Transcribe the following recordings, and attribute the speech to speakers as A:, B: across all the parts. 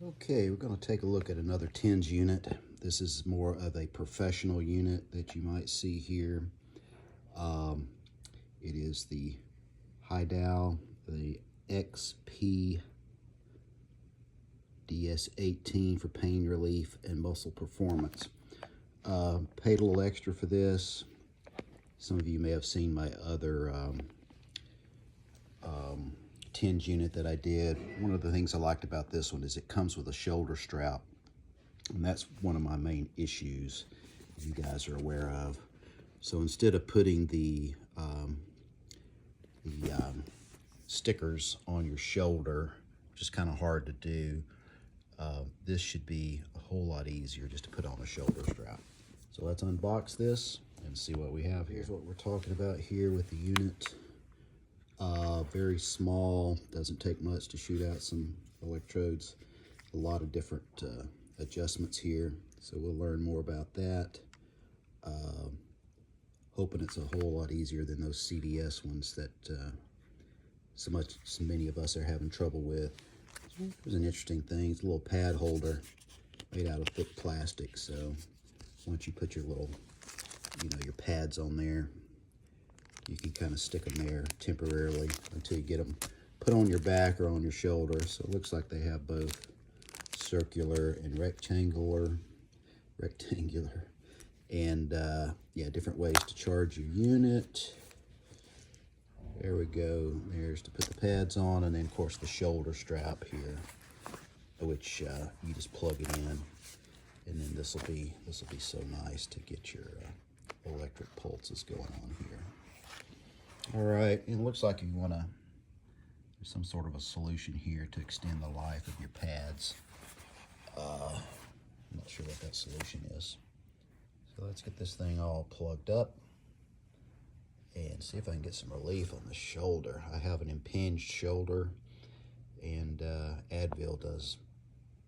A: Okay, we're going to take a look at another TENS unit. This is more of a professional unit that you might see here. It is the HiDow, the XPDS 18 for pain relief and muscle performance. Paid a little extra for this. Some of you may have seen my other TENS unit that I did. One of the things I liked about this one is it comes with a shoulder strap, and that's one of my main issues you guys are aware of. So instead of putting the stickers on your shoulder, which is kind of hard to do, this should be a whole lot easier just to put on a shoulder strap. So let's unbox this and see what we have here. Here's what we're talking about here with the unit. Very small, doesn't take much to shoot out some electrodes. A lot of different adjustments here, so we'll learn more about that. Hoping it's a whole lot easier than those CDS ones that so many of us are having trouble with. There's an interesting thing. It's a little pad holder made out of thick plastic, so once you put your little, your pads on there, you can kind of stick them there temporarily until you get them put on your back or on your shoulder. So it looks like they have both circular and rectangular, and yeah, different ways to charge your unit. There we go. There's to put the pads on, and then of course the shoulder strap here, which you just plug it in, and then this will be so nice to get your electric pulses going on here. All right, it looks like you want to, there's some sort of a solution here to extend the life of your pads. I'm not sure what that solution is. So let's get this thing all plugged up and see if I can get some relief on the shoulder. I have an impinged shoulder, and Advil does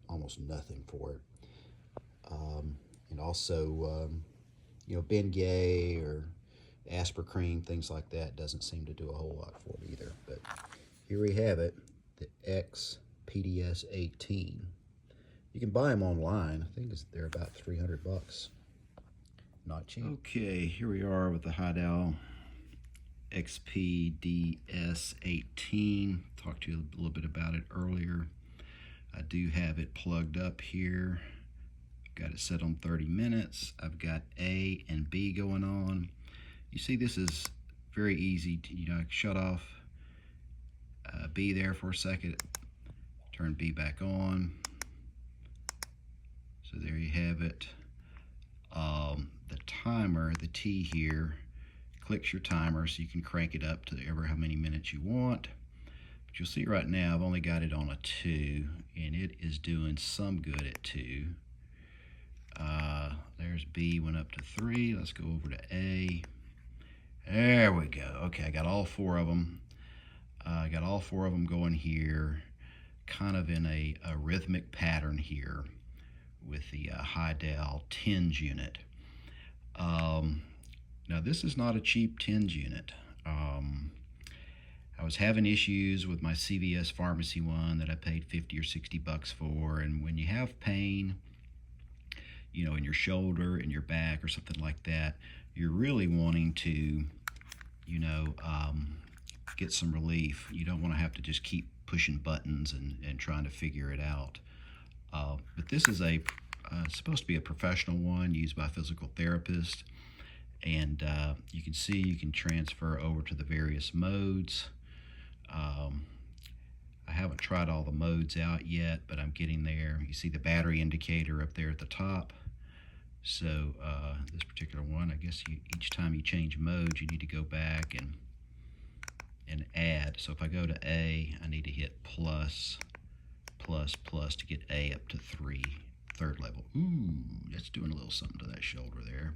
A: almost nothing for it. And also, Bengay or Aspercreme, things like that, doesn't seem to do a whole lot for it either. But here we have it, the XPDS 18. You can buy them online. I think they're about 300 bucks. Not cheap. Okay, here we are with the HiDow XPDS 18. Talked to you a little bit about it earlier. I do have it plugged up here. Got it set on 30 minutes. I've got A and B going on. You see, this is very easy to, shut off B there for a second, turn B back on. So there you have it. The timer, the T here, clicks your timer so you can crank it up to ever how many minutes you want. But you'll see right now I've only got it on a 2, and it is doing some good at 2. There's B, went up to 3. Let's go over to A. There we go. Okay, I got all 4 of them. I got all 4 of them going here, kind of in a rhythmic pattern here with the HiDow TENS unit. Now this is not a cheap TENS unit. I was having issues with my CVS pharmacy one that I paid 50 or 60 bucks for, and when you have pain, in your shoulder, in your back, or something like that, you're really wanting to, get some relief. You don't want to have to just keep pushing buttons and trying to figure it out. But this is supposed to be a professional one used by a physical therapist, and you can see you can transfer over to the various modes. I haven't tried all the modes out yet, but I'm getting there. You see the battery indicator up there at the top. So this particular one, I guess each time you change modes, you need to go back and add. So if I go to A, I need to hit plus, plus, plus to get A up to 3, third level. Ooh, that's doing a little something to that shoulder there.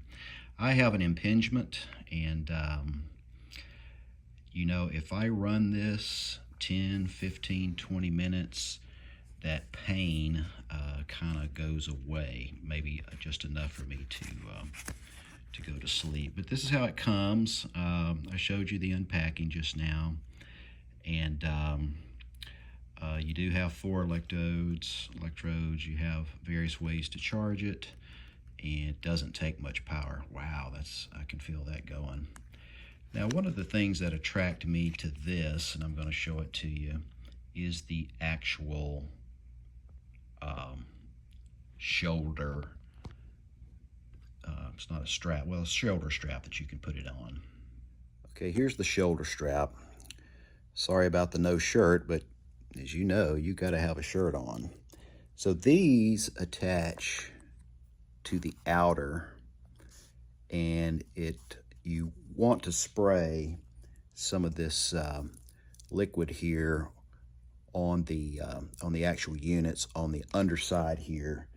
A: I have an impingement, and if I run this 10, 15, 20 minutes, that pain kind of goes away, maybe just enough for me to go to sleep. But this is how it comes. I showed you the unpacking just now, and You do have 4 electrodes. You have various ways to charge it, and it doesn't take much power. Wow, I can feel that going. Now, one of the things that attract me to this, and I'm going to show it to you, is the actual shoulder. It's not a strap, well, a shoulder strap that you can put it on. Okay, here's the shoulder strap. Sorry about the no shirt, but as you know, you got to have a shirt on. So these attach to the outer, and you want to spray some of this liquid here on the actual units on the underside here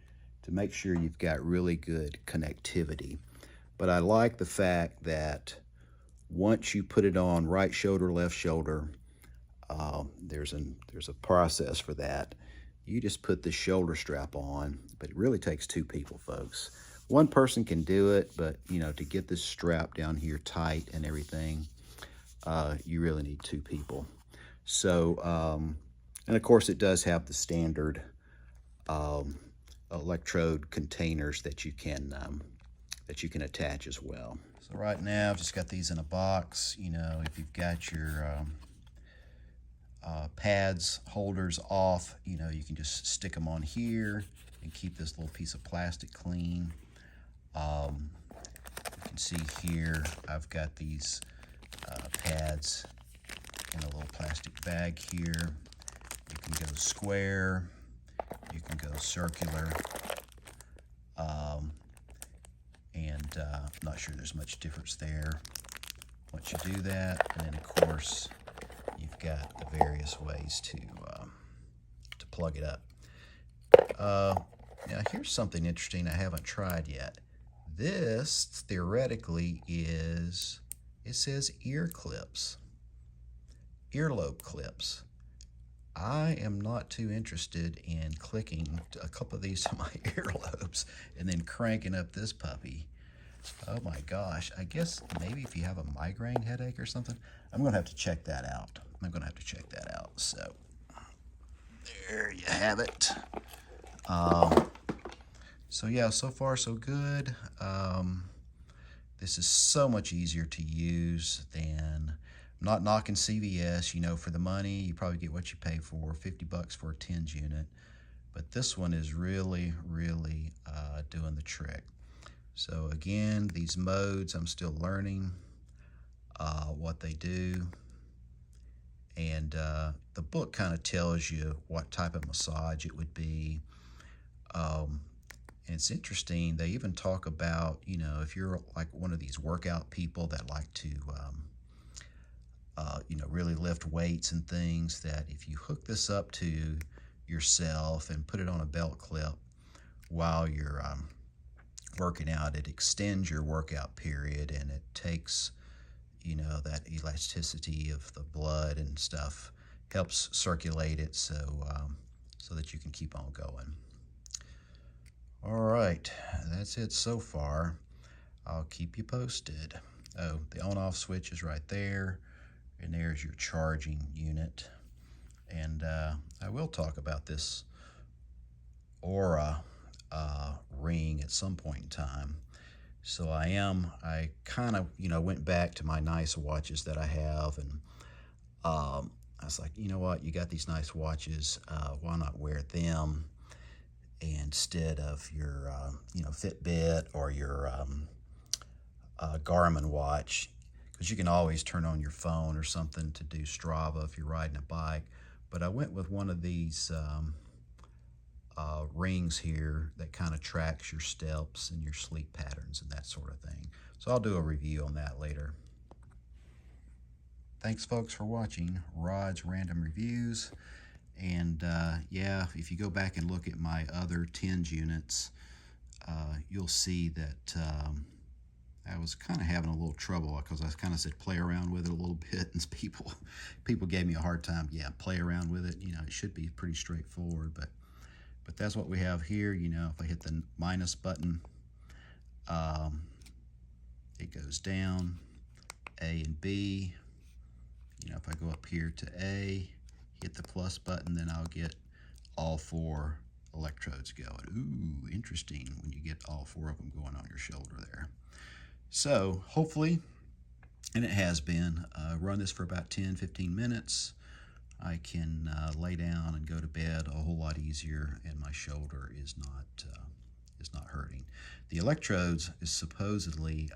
A: to make sure you've got really good connectivity. But I like the fact that once you put it on right shoulder, left shoulder, there's a process for that. You just put the shoulder strap on, but it really takes 2 people, folks. One person can do it, but you know, to get this strap down here tight and everything, you really need 2 people. So, and of course, it does have the standard electrode containers that you can attach as well. So right now, I've just got these in a box. You know, if you've got your pads holders off, you know, you can just stick them on here and keep this little piece of plastic clean. You can see here I've got these pads in a little plastic bag here. You can go square, you can go circular, and I'm not sure there's much difference there once you do that. And then of course you've got the various ways to plug it up. Now here's something interesting I haven't tried yet. This theoretically is, it says ear clips, earlobe clips. I am not too interested in clicking a couple of these to my earlobes and then cranking up this puppy. Oh my gosh, I guess maybe if you have a migraine headache or something, I'm gonna have to check that out. So there you have it. So yeah, so far so good. This is so much easier to use than, I'm not knocking CVS, you know, for the money, you probably get what you pay for, 50 bucks for a TENS unit. But this one is really, really doing the trick. So again, these modes, I'm still learning what they do. And the book kind of tells you what type of massage it would be. And it's interesting, they even talk about, you know, if you're like one of these workout people that like to, you know, really lift weights and things, that if you hook this up to yourself and put it on a belt clip while you're working out, it extends your workout period, and it takes, you know, that elasticity of the blood and stuff, helps circulate it so that you can keep on going. All right, that's it so far. I'll keep you posted. Oh, the on-off switch is right there, and there's your charging unit. And I will talk about this Aura ring at some point in time. So I kind of, you know, went back to my nice watches that I have, and I was like, you know what, you got these nice watches, why not wear them instead of your, you know, Fitbit or your Garmin watch, because you can always turn on your phone or something to do Strava if you're riding a bike. But I went with one of these rings here that kind of tracks your steps and your sleep patterns and that sort of thing. So I'll do a review on that later. Thanks, folks, for watching Rod's Random Reviews. And yeah, if you go back and look at my other TENS units, you'll see that I was kind of having a little trouble, because I kind of said play around with it a little bit, and people gave me a hard time. Yeah, play around with it. You know, it should be pretty straightforward, but that's what we have here. You know, if I hit the minus button, it goes down, A and B. You know, if I go up here to A, hit the plus button, then I'll get all 4 electrodes going. Ooh, interesting when you get all 4 of them going on your shoulder there. So hopefully, and it has been, run this for about 10-15 minutes. I can lay down and go to bed a whole lot easier, and my shoulder is not hurting. The electrodes is supposedly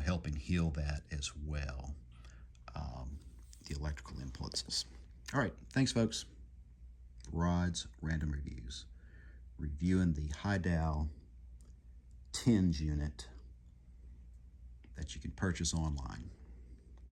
A: helping heal that as well. The electrical impulses. All right, thanks folks. Rod's Random Reviews, reviewing the HiDow TENS unit that you can purchase online.